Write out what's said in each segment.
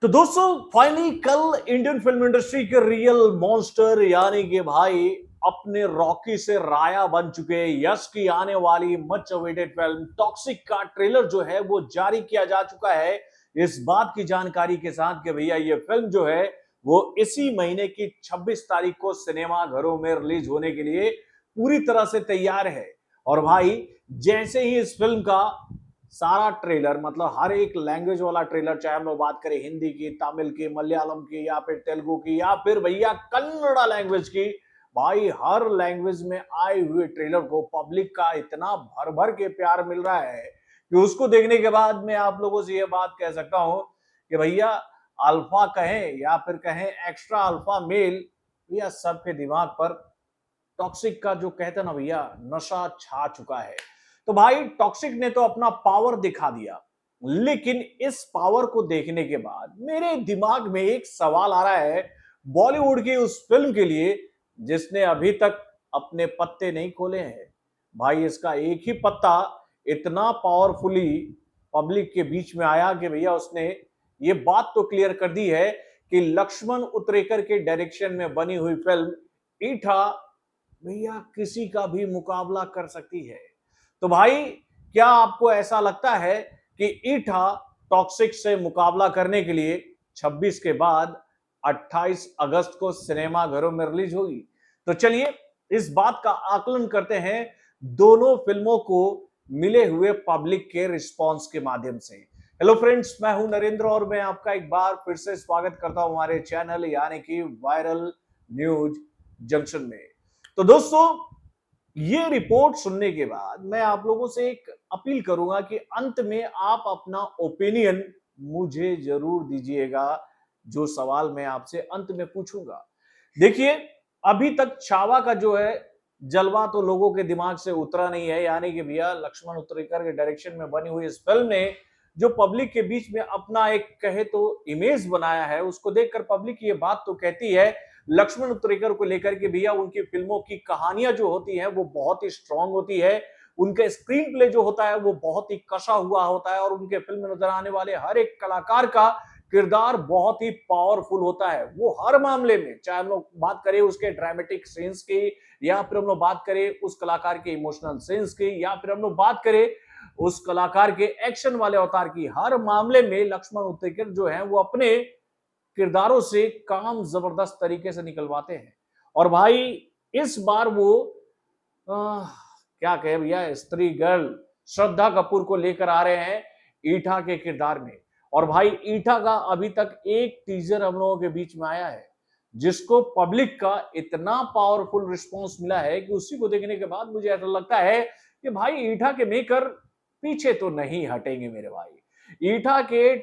तो दोस्तों फाइनली कल इंडियन फिल्म इंडस्ट्री के रियल मॉन्स्टर यानी कि भाई अपने रॉकी से राया बन चुके यश की आने वाली मच अवेटेड फिल्म टॉक्सिक का ट्रेलर जो है वो जारी किया जा चुका है। इस बात की जानकारी के साथ कि भैया ये फिल्म जो है वो इसी महीने की 26 तारीख को सिनेमा घरों में रिलीज होने के लिए पूरी तरह से तैयार है। और भाई जैसे ही इस फिल्म का सारा ट्रेलर मतलब हर एक लैंग्वेज वाला ट्रेलर, चाहे हम लोग बात करें हिंदी की, तमिल की, मलयालम की या फिर तेलुगु की या फिर भैया कन्नड़ा लैंग्वेज की, भाई हर लैंग्वेज में आए हुए ट्रेलर को पब्लिक का इतना भर भर के प्यार मिल रहा है कि उसको देखने के बाद मैं आप लोगों से ये बात कह सकता हूं कि भैया अल्फा कहें या फिर कहें एक्स्ट्रा अल्फा मेल, भैया सबके दिमाग पर टॉक्सिक का जो कहते हैं ना भैया नशा छा चुका है। तो भाई टॉक्सिक ने तो अपना पावर दिखा दिया, लेकिन इस पावर को देखने के बाद मेरे दिमाग में एक सवाल आ रहा है बॉलीवुड की उस फिल्म के लिए जिसने अभी तक अपने पत्ते नहीं खोले हैं। भाई इसका एक ही पत्ता इतना पावरफुली पब्लिक के बीच में आया कि भैया उसने ये बात तो क्लियर कर दी है कि लक्ष्मण उत्तरेकर के डायरेक्शन में बनी हुई फिल्म ईठा भैया किसी का भी मुकाबला कर सकती है। तो भाई क्या आपको ऐसा लगता है कि ईठा टॉक्सिक से मुकाबला करने के लिए 26 के बाद 28 अगस्त को सिनेमा घरों में रिलीज होगी? तो चलिए इस बात का आकलन करते हैं दोनों फिल्मों को मिले हुए पब्लिक के रिस्पांस के माध्यम से। हेलो फ्रेंड्स, मैं हूं नरेंद्र और मैं आपका एक बार फिर से स्वागत करता हूं हमारे चैनल यानी कि वायरल न्यूज जंक्शन में। तो दोस्तों ये रिपोर्ट सुनने के बाद मैं आप लोगों से एक अपील करूंगा कि अंत में आप अपना ओपिनियन मुझे जरूर दीजिएगा जो सवाल मैं आपसे अंत में पूछूंगा। देखिए अभी तक छावा का जो है जलवा तो लोगों के दिमाग से उतरा नहीं है, यानी कि भैया लक्ष्मण उत्तरेकर के डायरेक्शन में बनी हुई इस फिल्म ने जो पब्लिक के बीच में अपना एक कहे तो इमेज बनाया है, उसको देखकर पब्लिक ये बात तो कहती है लक्ष्मण उत्तरेकर को लेकर के भैया उनकी फिल्मों की कहानियां जो होती हैं वो बहुत ही स्ट्रांग होती है, उनका स्क्रीन प्ले जो होता है वो बहुत ही कसा हुआ होता है और उनके फिल्म में नजर आने वाले हर एक कलाकार का किरदार बहुत ही पावरफुल होता है। वो हर मामले में, चाहे हम लोग बात करें उसके ड्रामेटिक सीन्स की या फिर हम लोग बात करें उस कलाकार के इमोशनल सीन्स की या फिर हम लोग बात करें उस कलाकार के एक्शन वाले अवतार की, हर मामले में लक्ष्मण उत्तरेकर जो है वो अपने किरदारों से काम जबरदस्त तरीके से निकलवाते हैं। और भाई इस बार वो क्या कहे भैया स्त्री गर्ल श्रद्धा कपूर को लेकर आ रहे हैं ईठा के किरदार में। और भाई ईठा का अभी तक एक टीजर हम लोगों के बीच में आया है जिसको पब्लिक का इतना पावरफुल रिस्पांस मिला है कि उसी को देखने के बाद मुझे ऐसा लगता है कि भाई ईठा के मेकर पीछे तो नहीं हटेंगे मेरे भाई। ईठा के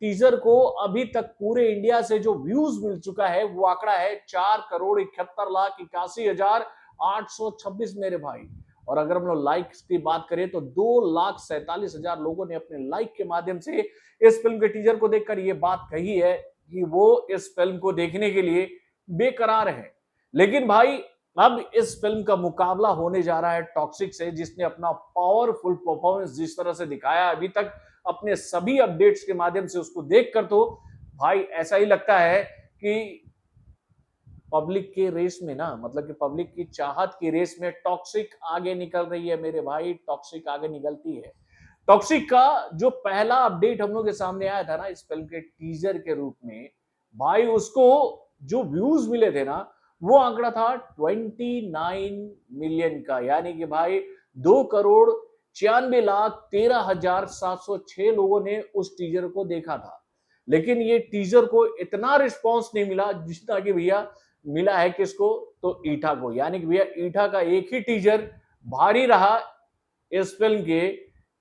टीजर को अभी तक पूरे इंडिया से जो व्यूज मिल चुका है वो आंकड़ा है 4,71,81,826 मेरे भाई। और अगर हम लोग लाइक्स की बात करें तो 2,47,000 लोगों ने अपने लाइक के माध्यम से इस फिल्म के टीजर को देखकर ये बात कही है कि वो इस फिल्म को देखने के लिए बेकरार है। लेकिन भाई अब इस फिल्म का मुकाबला होने जा रहा है टॉक्सिक से, जिसने अपना पावरफुल परफॉर्मेंस जिस तरह से दिखाया अभी तक अपने सभी अपडेट्स के माध्यम से, उसको देखकर तो भाई ऐसा ही लगता है कि पब्लिक के रेस में ना, मतलब कि पब्लिक की चाहत की रेस में टॉक्सिक आगे निकल रही है मेरे भाई, टॉक्सिक आगे निकलती है। टॉक्सिक का जो पहला अपडेट हम लोग के सामने आया था ना इस फिल्म के टीजर के रूप में, भाई उसको जो व्यूज मिले थे ना वो आंकड़ा था 29 मिलियन का, यानी कि भाई 2,96,13,706 लोगों ने उस टीजर को देखा था। लेकिन ये टीजर को इतना रिस्पांस नहीं मिला जितना कि भैया मिला है किसको, तो ईठा को, यानी कि भैया ईठा का एक ही टीजर भारी रहा इस फिल्म के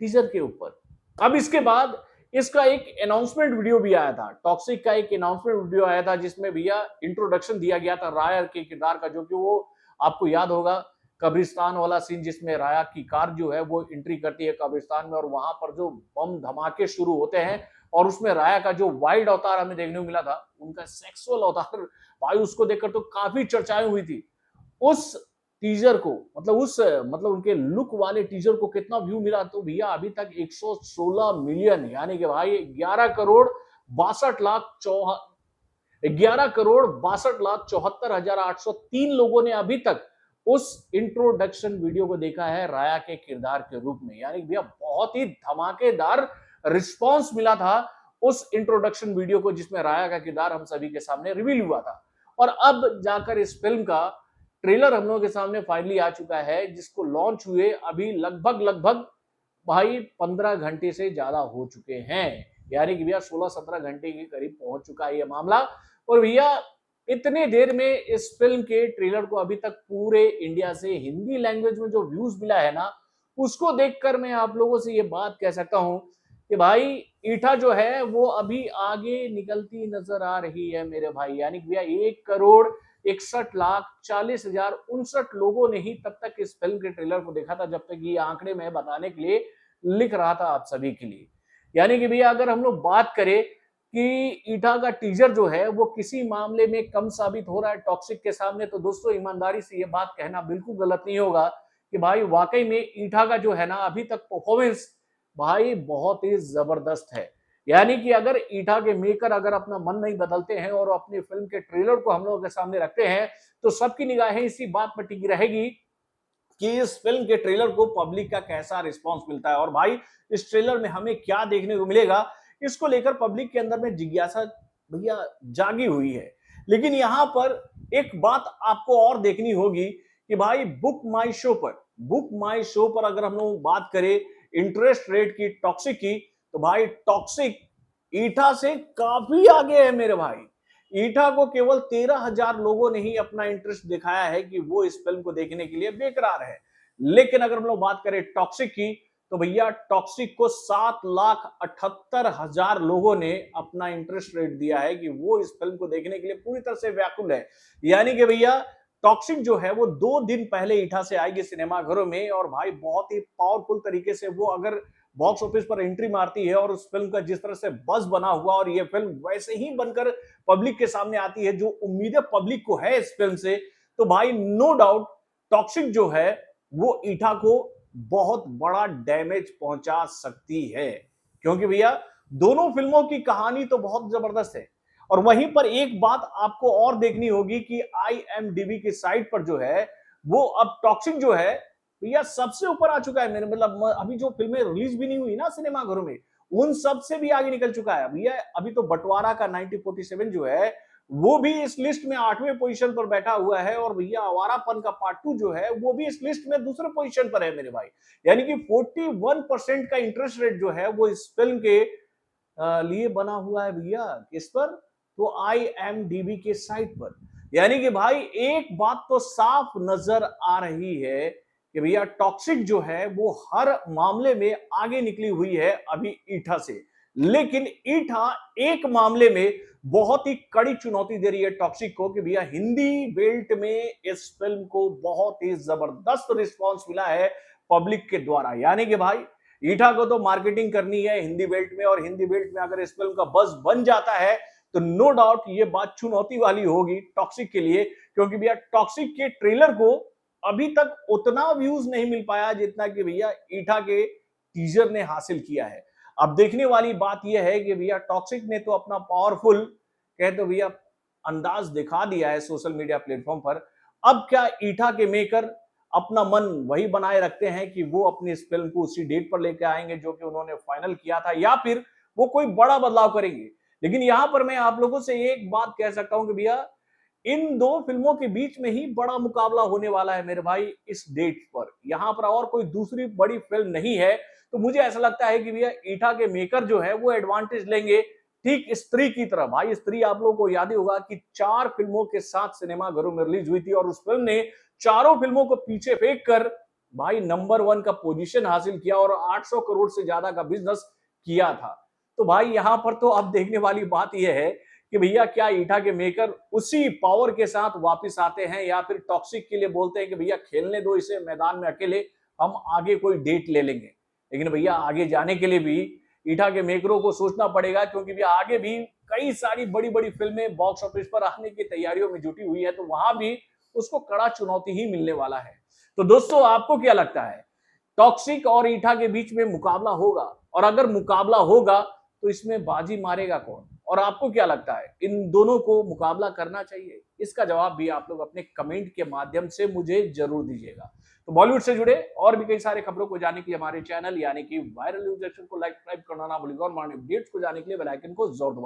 टीजर के ऊपर। अब इसके बाद इसका एक अनाउंसमेंट वीडियो भी आया था, टॉक्सिक का एक अनाउंसमेंट वीडियो आया था जिसमें भैया इंट्रोडक्शन दिया गया था राया के किरदार का, जो कि वो आपको याद होगा कब्रिस्तान वाला सीन जिसमें राया की कार जो है वो एंट्री करती है कब्रिस्तान में और वहां पर जो बम धमाके शुरू होते हैं और उसमें राया का जो वाइल्ड अवतार हमें देखने को मिला था, उनका सेक्सुअल अवतार, भाई उसको देखकर तो काफी चर्चाएं हुई थी। उस टीजर को मतलब उनके लुक वाले टीजर को कितना व्यू मिला, तो भैया अभी तक 116 मिलियन, यानी कि भाई 11 करोड़ 11,62,74,803 लोगों ने अभी तक उस इंट्रोडक्शन वीडियो को देखा है राया के किरदार के रूप में। यानी भैया बहुत ही धमाकेदार रिस्पांस मिला था उस इंट्रोडक्शन वीडियो को जिसमें राया का किरदार हम सभी के सामने रिवील हुआ था। और अब जाकर इस फिल्म का ट्रेलर हम लोगों के सामने फाइनली आ चुका है, जिसको लॉन्च हुए अभी लगभग भाई 15 घंटे से ज्यादा हो चुके हैं। यानी कि भैया 16-17 घंटे के करीब पहुंच चुका है ये मामला। और भैया इतने देर में इस फिल्म के ट्रेलर को अभी तक पूरे इंडिया से हिंदी लैंग्वेज में जो व्यूज मिला है ना, उसको देखकर मैं आप लोगों से ये बात कह सकता हूं कि भाई ईटा जो है वो अभी आगे निकलती नजर आ रही है मेरे भाई। यानी कि भैया 1,61,40,49 लोगों ने ही तब तक इस फिल्म के ट्रेलर को देखा था, जब तक ये आंकड़े मैं बताने के लिए लिख रहा था आप सभी के लिए। यानी कि भैया अगर हम लोग बात करें कि ईटा का टीजर जो है वो किसी मामले में कम साबित हो रहा है टॉक्सिक के सामने, तो दोस्तों ईमानदारी से ये बात कहना बिल्कुल गलत नहीं होगा कि भाई वाकई में ईटा का जो है ना अभी तक परफॉर्मेंस भाई बहुत ही जबरदस्त है। यानी कि अगर ईटा के मेकर अगर अपना मन नहीं बदलते हैं और अपनी फिल्म के ट्रेलर को हम लोगों के सामने रखते हैं, तो सबकी निगाहें इसी बात पर टिकी रहेगी कि इस फिल्म के ट्रेलर को पब्लिक का कैसा रिस्पांस मिलता है। और भाई इस ट्रेलर में हमें क्या देखने को मिलेगा, इसको लेकर पब्लिक के अंदर में जिज्ञासा भैया जागी हुई है। लेकिन यहां पर एक बात आपको और देखनी होगी कि भाई बुक माई शो पर अगर हम लोग बात करें इंटरेस्ट रेट की, टॉक्सिक की, तो भाई टॉक्सिक ईटा से काफी आगे है मेरे भाई। ईटा को केवल 13,000 लोगों ने ही अपना इंटरेस्ट दिखाया है कि वो इस फिल्म को देखने के लिए बेकरार है। लेकिन अगर हम लोग बात करें टॉक्सिक की, तो भैया टॉक्सिक को 7,78,000 लोगों ने अपना इंटरेस्ट रेट दिया है कि वो इस फिल्म को देखने के लिए पूरी तरह से व्याकुल है। यानी कि भैया टॉक्सिक जो है वो 2 दिन पहले ईटा से आएगी सिनेमाघरों में, और भाई बहुत ही पावरफुल तरीके से वो अगर बॉक्स ऑफिस पर एंट्री मारती है और उस फिल्म का जिस तरह से बज बना हुआ और ये फिल्म वैसे ही बनकर पब्लिक के सामने आती है जो उम्मीदें पब्लिक को है इस फिल्म से, तो भाई नो डाउट टॉक्सिक जो है वो ईटा को बहुत बड़ा डैमेज पहुंचा सकती है। क्योंकि भैया दोनों फिल्मों की कहानी तो बहुत जबरदस्त है। और वहीं पर एक बात आपको और देखनी होगी कि IMDb की साइट पर जो है वो अब टॉक्सिक जो है भैया सबसे ऊपर आ चुका है। मेरे मतलब अभी जो फिल्में रिलीज भी नहीं हुई ना सिनेमाघरों में, उन सब से भी आगे निकल चुका है भैया। अभी तो बंटवारा का 1947 जो है वो भी इस लिस्ट में 8वें पोजीशन पर बैठा हुआ है, और भैया आवारापन का पार्ट 2 जो है वो भी इस लिस्ट में दूसरे पोजीशन पर है मेरे भाई। यानी कि 41% का इंटरेस्ट रेट जो है वो इस फिल्म के लिए बना हुआ है भैया। किस पर? तो IMDb के साइट पर। यानी कि भाई एक बात तो साफ नजर आ रही है कि भैया टॉक्सिक जो है वो हर मामले में आगे निकली हुई है अभी ईटा से। लेकिन ईटा एक मामले में बहुत ही कड़ी चुनौती दे रही है टॉक्सिक को कि भैया हिंदी बेल्ट में इस फिल्म को बहुत ही जबरदस्त रिस्पांस मिला है पब्लिक के द्वारा। यानी कि भाई ईटा को तो मार्केटिंग करनी है हिंदी बेल्ट में, और हिंदी बेल्ट में अगर इस फिल्म का बज़ बन जाता है तो नो डाउट ये बात चुनौती वाली होगी टॉक्सिक के लिए। क्योंकि भैया टॉक्सिक के ट्रेलर को अभी तक उतना व्यूज नहीं मिल पाया जितना कि भैया ईटा के टीजर ने हासिल किया है। अब देखने वाली बात यह है कि भैया टॉक्सिक ने तो अपना पावरफुल कह तो भैया अंदाज दिखा दिया है सोशल मीडिया प्लेटफॉर्म पर। अब क्या ईटा के मेकर अपना मन वही बनाए रखते हैं कि वो अपनी इस फिल्म को उसी डेट पर लेकर आएंगे जो कि उन्होंने फाइनल किया था, या फिर वो कोई बड़ा बदलाव करेंगे? लेकिन यहां पर मैं आप लोगों से एक बात कह सकता हूं कि भैया इन दो फिल्मों के बीच में ही बड़ा मुकाबला होने वाला है मेरे भाई इस डेट पर। यहां पर और कोई दूसरी बड़ी फिल्म नहीं है, तो मुझे ऐसा लगता है कि भैया ईटा के मेकर जो है वो एडवांटेज लेंगे ठीक स्त्री की तरह। भाई स्त्री आप लोगों को याद ही होगा कि 4 फिल्मों के साथ सिनेमाघरों में रिलीज हुई थी, और उस फिल्म ने चारों फिल्मों को पीछे फेंक कर भाई नंबर 1 का पोजीशन हासिल किया और 800 करोड़ से ज्यादा का बिजनेस किया था। तो भाई यहां पर तो अब देखने वाली बात यह है कि भैया क्या ईटा के मेकर उसी पावर के साथ वापस आते हैं, या फिर टॉक्सिक के लिए बोलते हैं कि भैया खेलने दो इसे मैदान में अकेले, हम आगे कोई डेट ले लेंगे। लेकिन भैया आगे जाने के लिए भी ईटा के मेकरों को सोचना पड़ेगा, क्योंकि भैया आगे भी कई सारी बड़ी बड़ी फिल्में बॉक्स ऑफिस पर आने की तैयारियों में जुटी हुई है, तो वहां भी उसको कड़ा चुनौती ही मिलने वाला है। तो दोस्तों आपको क्या लगता है, टॉक्सिक और ईटा के बीच में मुकाबला होगा? और अगर मुकाबला होगा तो इसमें बाजी मारेगा कौन? और आपको क्या लगता है, इन दोनों को मुकाबला करना चाहिए? इसका जवाब भी आप लोग अपने कमेंट के माध्यम से मुझे जरूर दीजिएगा। तो बॉलीवुड से जुड़े और भी कई सारे खबरों को जानने के लिए हमारे चैनल यानी कि वायरल न्यूज एक्शन को लाइक सब्सक्राइब करना ना भूलिएगा और मॉर्निंग अपडेट्स को जानने के लिए बेल आइकन को जरूर दबाइए।